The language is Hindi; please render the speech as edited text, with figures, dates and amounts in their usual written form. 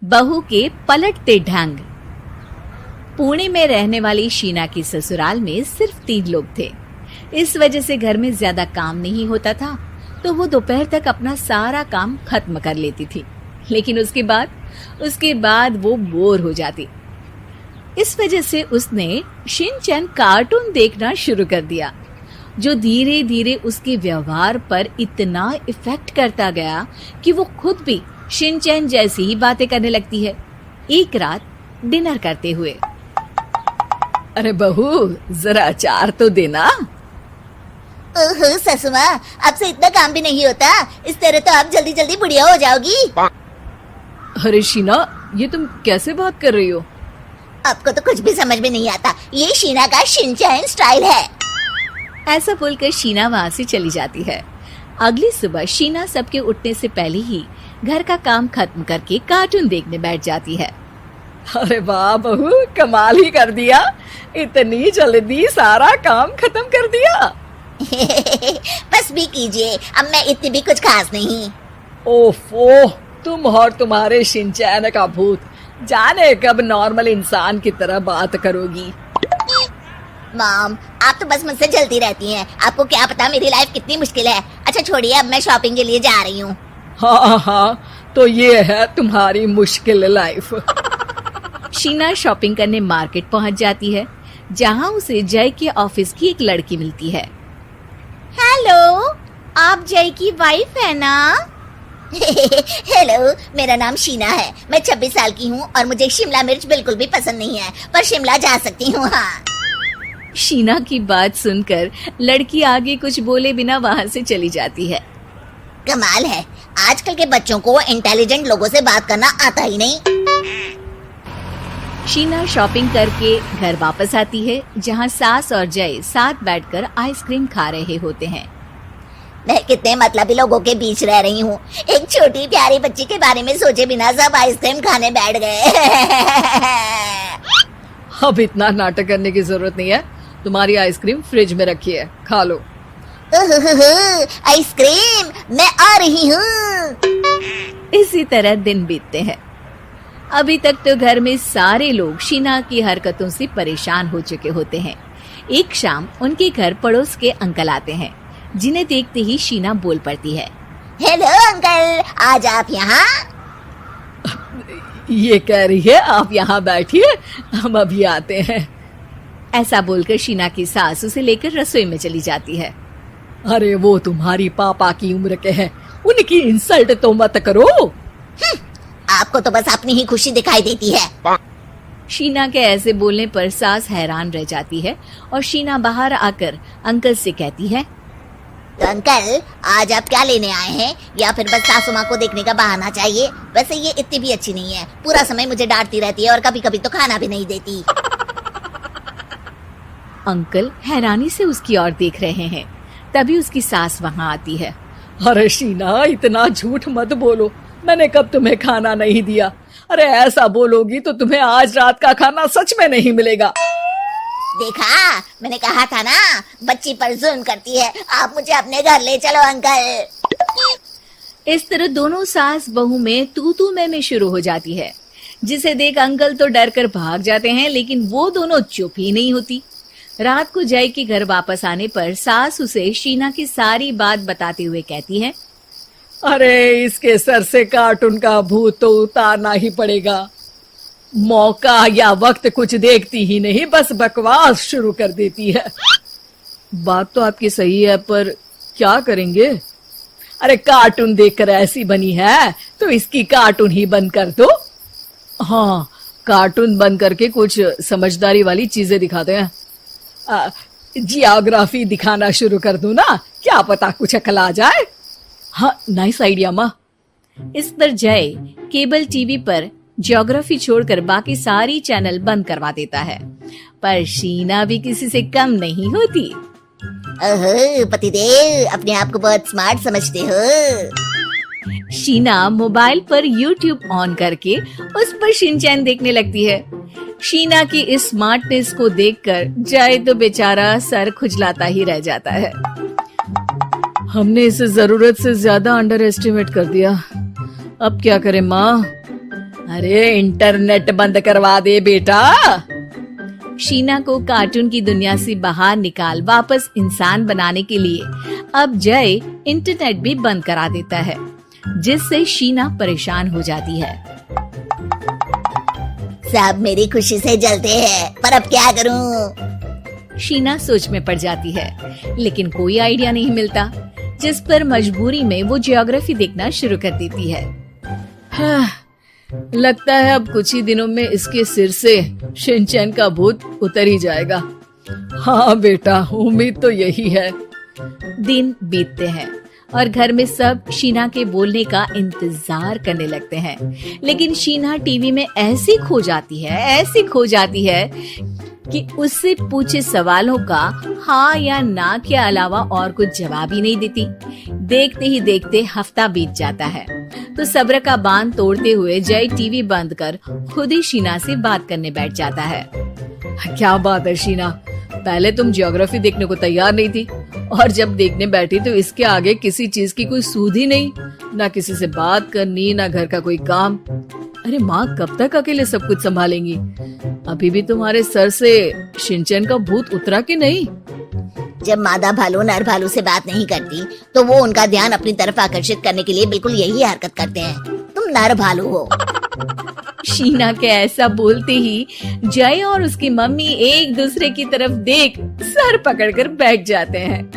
बहू के पलटते ढंग। पुणे में रहने वाली शीना की ससुराल में सिर्फ 3 लोग थे। इस वजह से घर में ज्यादा काम नहीं होता था, तो वो दोपहर तक अपना सारा काम खत्म कर लेती थी। लेकिन उसके बाद वो बोर हो जाती। इस वजह से उसने शिनचैन कार्टून देखना शुरू कर दिया, जो धीरे धीरे उसके व्यवहार पर इतना इफेक्ट करता गया कि वो खुद भी शिनचैन जैसी ही बातें करने लगती है। एक रात डिनर करते हुए, अरे बहू, जरा अचार तो देना। ओहो ससु माँ, आपसे इतना काम भी नहीं होता। इस तरह तो आप जल्दी जल्दी बुढ़िया हो जाओगी। अरे शीना, ये तुम कैसे बात कर रही हो? आपको तो कुछ भी समझ में नहीं आता। ये शीना का शिनचैन स्टाइल है। ऐसा बोलकर शीना वहाँ से चली जाती है। अगली सुबह शीना सबके उठने से पहले ही घर का काम खत्म करके कार्टून देखने बैठ जाती है। अरे वाह बहू, कमाल ही कर दिया। इतनी जल्दी सारा काम खत्म कर दिया। बस भी कीजिए, अब मैं इतनी भी कुछ खास नहीं। ओफो, तुम और तुम्हारे शिनचैन का भूत, जाने कब नॉर्मल इंसान की तरह बात करोगी। मॉम, आप तो बस मुझसे जलती रहती हैं। आपको क्या पता मेरी लाइफ कितनी मुश्किल है। अच्छा छोड़िए, अब मैं शॉपिंग के लिए जा रही हूँ। हाँ, तो ये है तुम्हारी मुश्किल लाइफ। शीना शॉपिंग करने मार्केट पहुँच जाती है, जहाँ उसे जय के ऑफिस की एक लड़की मिलती है। हेलो, आप जय की वाइफ है ना? हेलो, मेरा नाम शीना है। मैं 26 साल की हूँ और मुझे शिमला मिर्च बिल्कुल भी पसंद नहीं है, पर शिमला जा सकती हूँ। हाँ। शीना की बात सुनकर लड़की आगे कुछ बोले बिना वहाँ से चली जाती है। कमाल है, आजकल के बच्चों को इंटेलिजेंट लोगों से बात करना आता ही नहीं। शीना शॉपिंग करके घर वापस आती है, जहाँ सास और जय साथ बैठकर आइसक्रीम खा रहे होते हैं। मैं कितने मतलबी लोगों के बीच रह रही हूँ। एक छोटी प्यारी बच्ची के बारे में सोचे बिना सब आइसक्रीम खाने बैठ गए। अब इतना नाटक करने की जरूरत नहीं है। तुम्हारी आइसक्रीम फ्रिज में रखी है, खा लो। आइसक्रीम, मैं आ रही हूँ। इसी तरह दिन बीतते हैं। अभी तक तो घर में सारे लोग शीना की हरकतों से परेशान हो चुके होते हैं। एक शाम उनके घर पड़ोस के अंकल आते हैं, जिन्हें देखते ही शीना बोल पड़ती है। हेलो अंकल, आज आप यहाँ? ये कह रही है आप यहाँ बैठिए, हम अभी आते हैं। ऐसा बोलकर शीना की सास उसे लेकर रसोई में चली जाती है। अरे वो तुम्हारी पापा की उम्र के हैं, उनकी इंसल्ट तो मत करो। आपको तो बस अपनी ही खुशी दिखाई देती है। शीना के ऐसे बोलने पर सास हैरान रह जाती है और शीना बाहर आकर अंकल से कहती है, तो अंकल, आज आप क्या लेने आए हैं? या फिर बस सासू माँ को देखने का बहाना चाहिए? वैसे ये इतनी भी अच्छी नहीं है, पूरा समय मुझे डांटती रहती है और कभी कभी तो खाना भी नहीं देती। अंकल हैरानी से उसकी ओर देख रहे हैं। तभी उसकी सास वहाँ आती है। अरे शीना, इतना झूठ मत बोलो, मैंने कब तुम्हें खाना नहीं दिया? अरे ऐसा बोलोगी तो तुम्हें आज रात का खाना सच में नहीं मिलेगा। देखा, मैंने कहा था ना, बच्ची पर जुल्म करती है। आप मुझे अपने घर ले चलो अंकल। इस तरह दोनों सास बहू में तू मैं शुरू हो जाती है, जिसे देख अंकल तो डर कर भाग जाते हैं, लेकिन वो दोनों चुप ही नहीं होती। रात को जय के घर वापस आने पर सास उसे शीना की सारी बात बताते हुए कहती है, अरे इसके सर से कार्टून का भूत तो उतारना ही पड़ेगा। मौका या वक्त कुछ देखती ही नहीं, बस बकवास शुरू कर देती है। बात तो आपकी सही है, पर क्या करेंगे? अरे कार्टून देखकर ऐसी बनी है तो इसकी कार्टून ही बंद कर दो। हाँ, कार्टून बंद करके कुछ समझदारी वाली चीजें दिखाते हैं। जियोग्राफी दिखाना शुरू कर दूं ना, क्या पता कुछ अकल आ जाए। हाँ, नाइस आइडिया माँ। इस पर जय केबल टीवी पर ज्योग्राफी छोड़कर बाकी सारी चैनल बंद करवा देता है, पर शीना भी किसी से कम नहीं होती। ओहो पतिदेव, अपने आप को बहुत स्मार्ट समझते हो। शीना मोबाइल पर YouTube ऑन करके उस पर शिनचैन देखने लगती है। शीना की इस स्मार्टनेस को देखकर जय तो बेचारा सर खुजलाता ही रह जाता है। हमने इसे जरूरत से ज्यादा अंडर एस्टिमेट कर दिया, अब क्या करें माँ? अरे इंटरनेट बंद करवा दे बेटा। शीना को कार्टून की दुनिया से बाहर निकाल वापस इंसान बनाने के लिए अब जय इंटरनेट भी बंद करा देता है, जिससे शीना परेशान हो जाती है। सब मेरी खुशी से जलते हैं, पर अब क्या करूं? शीना सोच में पड़ जाती है, लेकिन कोई आइडिया नहीं मिलता, जिस पर मजबूरी में वो ज्योग्राफी देखना शुरू कर देती है। हाँ, लगता है अब कुछ ही दिनों में इसके सिर से शिनचैन का भूत उतर ही जाएगा। हाँ बेटा, उम्मीद तो यही है। दिन बीतते हैं और घर में सब शीना के बोलने का इंतजार करने लगते हैं, लेकिन शीना टीवी में ऐसी खो जाती है कि उससे पूछे सवालों का हाँ या ना के अलावा और कुछ जवाब ही नहीं देती। देखते ही देखते हफ्ता बीत जाता है, तो सब्र का बांध तोड़ते हुए जय टीवी बंद कर खुद ही शीना से बात करने बैठ जाता है। क्या बात है शीना, पहले तुम ज्योग्राफी देखने को तैयार नहीं थी, और जब देखने बैठी तो इसके आगे किसी चीज की कोई सूध ही नहीं, ना किसी से बात करनी, ना घर का कोई काम। अरे माँ कब तक अकेले सब कुछ संभालेंगी? अभी भी तुम्हारे सर से शिनचैन का भूत उतरा कि नहीं? जब मादा भालू नर भालू से बात नहीं करती, तो वो उनका ध्यान अपनी तरफ आकर्षित करने के लिए बिल्कुल यही हरकत करते हैं। तुम नर भालू हो। शीना के ऐसा बोलते ही जय और उसकी मम्मी एक दूसरे की तरफ देख सर पकड़कर बैठ जाते हैं।